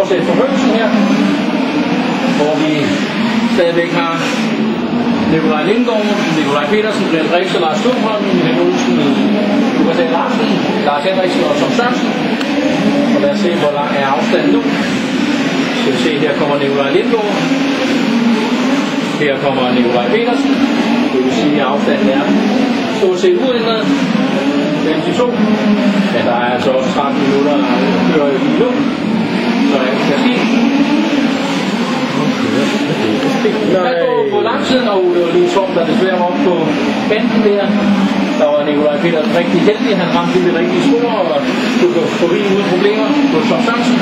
fortsætte forhøjelsen her, hvor vi stadigvæk har Nikolaj Lindgaard, Nikolaj Petersen, Brian Brix og Lars Stubholm, Michael Olsen, Lukas A. Larsen, Lars Henriksen og Tom Sørensen. Og lad os se, hvor lang er afstanden nu. Skal vi se, her kommer Nikolaj Lindgaard. Her kommer Nikolaj Petersen. Det vil sige, at afstanden er stort set uændret. 52. Men der er altså også 13 minutter, der kører lige nu. Så det kan ske. Der går på langsiden, og det var lige Tom, der desværre var oppe på banden der. Der var Nikolaj Petersen rigtig heldig. Han ramte det rigtige spor og skulle gå forbi uden problemer på Tom Sørensen.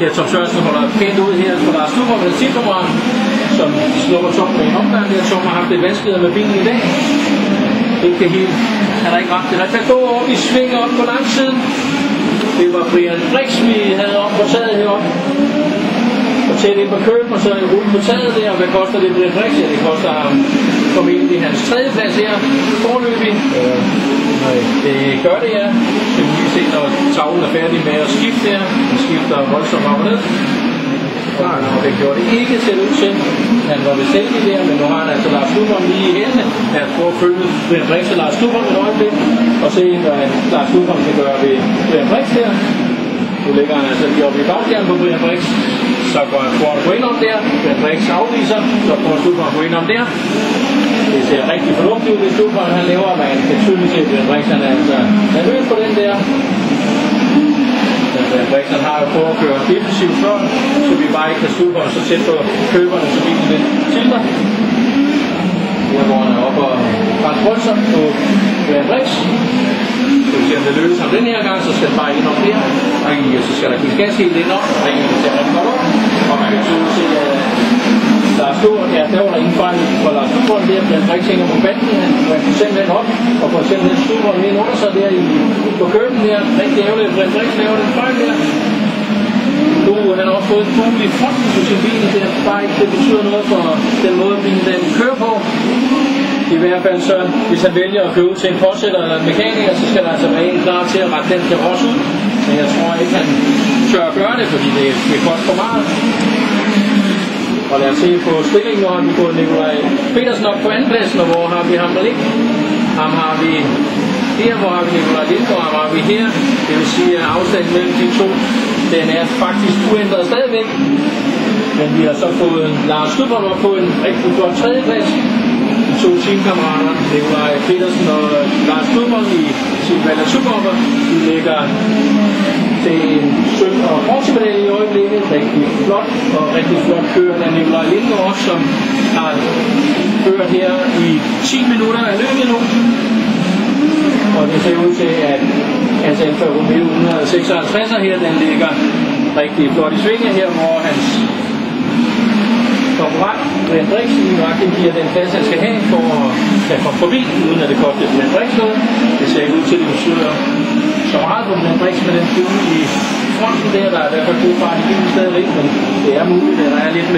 Her Tom Sørensen holder pænt ud her for Lars Stubholm med Silberbrand, som slår Tom med en omgang der. Tom har haft lidt vanskeligheder med bilen i dag. Ikke helt. Han har ikke ramt det. Der kan gå op i svinger op på langsiden. Det var Brian Brix, vi havde op på taget heroppe. Og tæt ind på køben, og så er det rundt på taget der. Og hvad koster det Brian Brix? Ja, det koster ham formentlig hans 3. plads her. Forløbig. Det gør det, ja. Så vi lige se, når tavlen er færdig med at skifte her. Den skifter voldsomt op og ned. Og det gjorde det ikke til ud til. Han var ved selv der, men nu har han altså Lars Stubholm lige i hændene. Han får at følge Brian Brix og Lars Stubholm et øjeblik, og se, hvad Lars Stubholm kan gøre ved Brian Brix der. Nu ligger han altså lige oppe i bagskærmen på Brian Brix. Så går han for at gå ind om der. Brian Brix afviser, så får Stubholm at gå ind om der. Det ser rigtig fornuftigt ud, hvis Stubholm han laver, men han kan tydeligt se, at Brian Brix han er altså nervøs på den der. Brian Brix har jo prøvet at køre defensivt før, så vi bare ikke kan Stubholm så tæt på køberne, så bilen lidt tilter. Her hvor han er oppe og transporter på Brian Brix. Så vi ser, om det lykkes ham den her gang, så skal den bare ind op der. Og så skal der give gas helt ind op, og det ser rigtig godt op. Og man kan tydeligt se, at Lars Stubholm, ja, der var der ingen fejl for Lars Stubholm der. Brian Brix hænger på banden, han får simpelthen op, og får simpelthen Stubholm ind under sig der på køben der. Rigtig ærgerligt, at Brian Brix laver den fejl der. Nu han har også fået en bule i fronten på sin bil, det er bare ikke, det betyder noget for den måde, bilen den kører på. I hvert fald så, hvis han vælger at køre ud til en påsætter eller en mekaniker, så skal der altså være en klar til at rette den til os ud. Men jeg tror ikke, han tør at gøre det, fordi det koster for meget. Og lad os se på stillingen, nu har vi fået Nikolaj Petersen op på andenpladsen, og hvor har vi ham der ligge? Ham har vi her, hvor har vi Nikolaj Lindgaard, ham har vi her. Det vil sige, at afstanden mellem de to, den er faktisk uændret stadigvæk. Men vi har så fået Lars Stubholm op på en rigtig flot 3. plads. De to teamkammerater, Nikolaj Petersen og Lars Stubholm i sin Valder Superhopper, de ligger til en sølv- og bronzemedalje i øjeblikket. Rigtig flot og rigtig flot kører af Nikolaj Lindgaard også, som har kørt her i 10 minutter af løbet nu. Og det ser ud til, at hans Alfa Romeo 156 her, den ligger rigtig flot i svinget her, hvor hans konkurrent Brian Brix giver den plads, han skal have for at komme forbi, uden at det koster Brian Brix noget. Det ser ikke ud til, at det betyder så meget på Brian Brix med den bule i fronten der. Der er i hvert fald god fart i bilen stadigvæk, men det er muligt, at der er lidt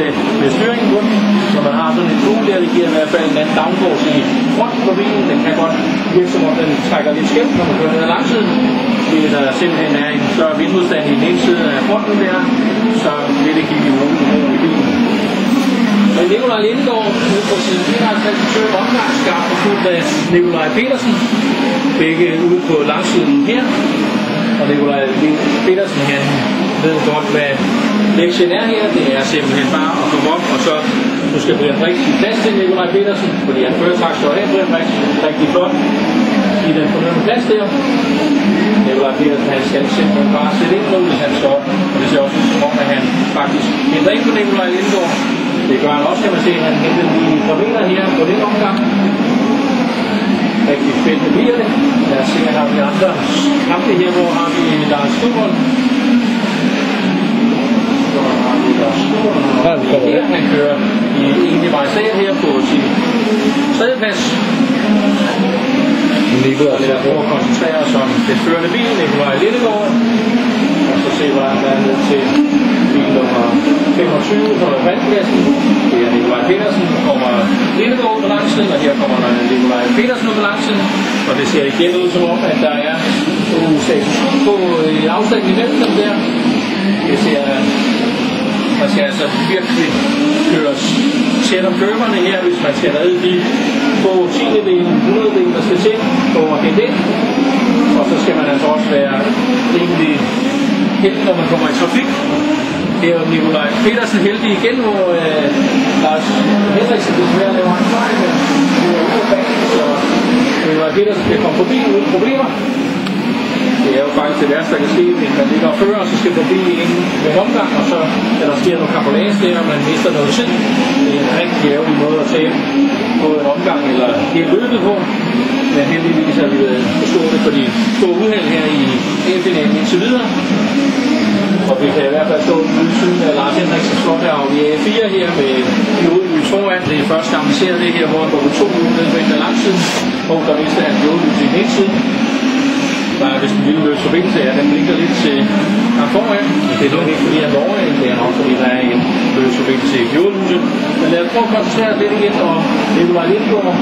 med styringen på den. Når man har sådan en bule der, det giver i hvert fald en anden downforce i fronten på bilen. Den kan godt virke som om den trækker lidt skævt, når man kører ned ad langsiden. Fordi der simpelthen er en større vindmodstand i den ene side af fronten der, så vil det give mulighed i bilen. Men Nikolaj Lindgaard ude på siden 51 omgang skarpt og fuldt af Nikolaj Petersen. Begge ude på langsiden her. Og Nikolaj Petersen han ved godt, hvad lektien er her. Det er simpelthen bare at komme op, og så nu skal Brian Brix give plads til Nikolaj Petersen, fordi han først har stået af Brian Brix rigtig flot i den fornødne plads der. Nikolaj Petersen han skal simpelthen bare sætte ind nu, hvis han står. Og det ser også ud som om, at han faktisk henter ind på Nikolaj Lindgaard. Det gør han også, kan man se, at han henter de forvener her på den omgang. Rigtig spændende bliver det. Lad os se, at har vi andre kampe her, hvor har vi Lars Stubholm. Så har vi Lars Stubholm. Her han kører i egentlig majestæt her på sin 3. plads. Og det er for at koncentrere os om den førende bil, Nikolaj Lindgaard. Og så se, hvordan der er ned til bil nummer 25 på vandpladsen. Det er Nikolaj Petersen, der kommer Lindgaard på langsiden, og her kommer Nikolaj Petersen på langsiden. Og det ser igen ud som om, at der er på afstanden imellem dem der. Det ser Man skal altså virkelig køres tæt om køberne her, hvis man skal redde de få 10-dele, 100-dele, der skal til på at hente ind. Og så skal man altså også være rimelig heldig, når man kommer i trafik. Det er jo Nikolaj Petersen heldig igen, hvor Lars Hendriksen desværre laver en fejl her. Så Nikolaj Petersen kan komme forbi uden problemer. Det er jo faktisk det værste, der kan ske, hvis man ligger og fører, så skal forbi inden ved en omgang, og så der sker noget kampolage der, og man mister noget tid. Det er en rigtig ærgerlig måde at tage på en omgang eller helt løbet på. Men heldigvis har vi forstået det for de store uheld her i EM-finalen indtil videre. Og vi kan i hvert fald stå ude i siden af Lars Hendriksen slår her, og vi er 4 her med jordlys foran. Det er første gang, vi ser det her, hvor han går på 2 uger på en af langsiden, og der mister han jordlys i den ene side. Der er vist en lille løs forbindelse, ja, den blinker lidt til ham foran. Det er nok ikke fordi han er over, det er nok fordi der er en løs forbindelse i jordlyset. Men lad os prøve at koncentrere os lidt igen, og Nikolaj Lindgaard,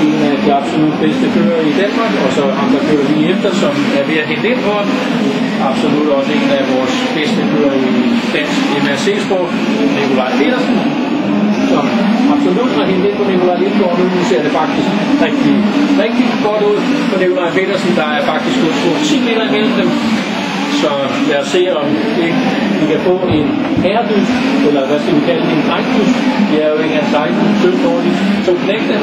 en af de absolut bedste kører i Danmark, og så ham, der kører lige efter, som er ved at hente ind på. Absolut også en af vores bedste kører i dansk MRC-sport, Nikolaj Petersen, som absolut har hentet ind på Nikolaj Lindgaard. Nu ser det faktisk rigtig godt ud for Nikolaj Petersen. Der er faktisk gået 10 meter imellem dem. Så lad os se, om vi kan få en herredyst, eller hvad skal vi kalde det, en drengdyst. Det er jo ikke en 16-17 år, to knægte,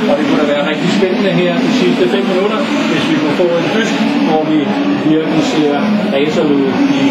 og det kunne da være rigtig spændende her de sidste 5 minutter, hvis vi kunne få en dyst, hvor vi virkelig ser racerløb i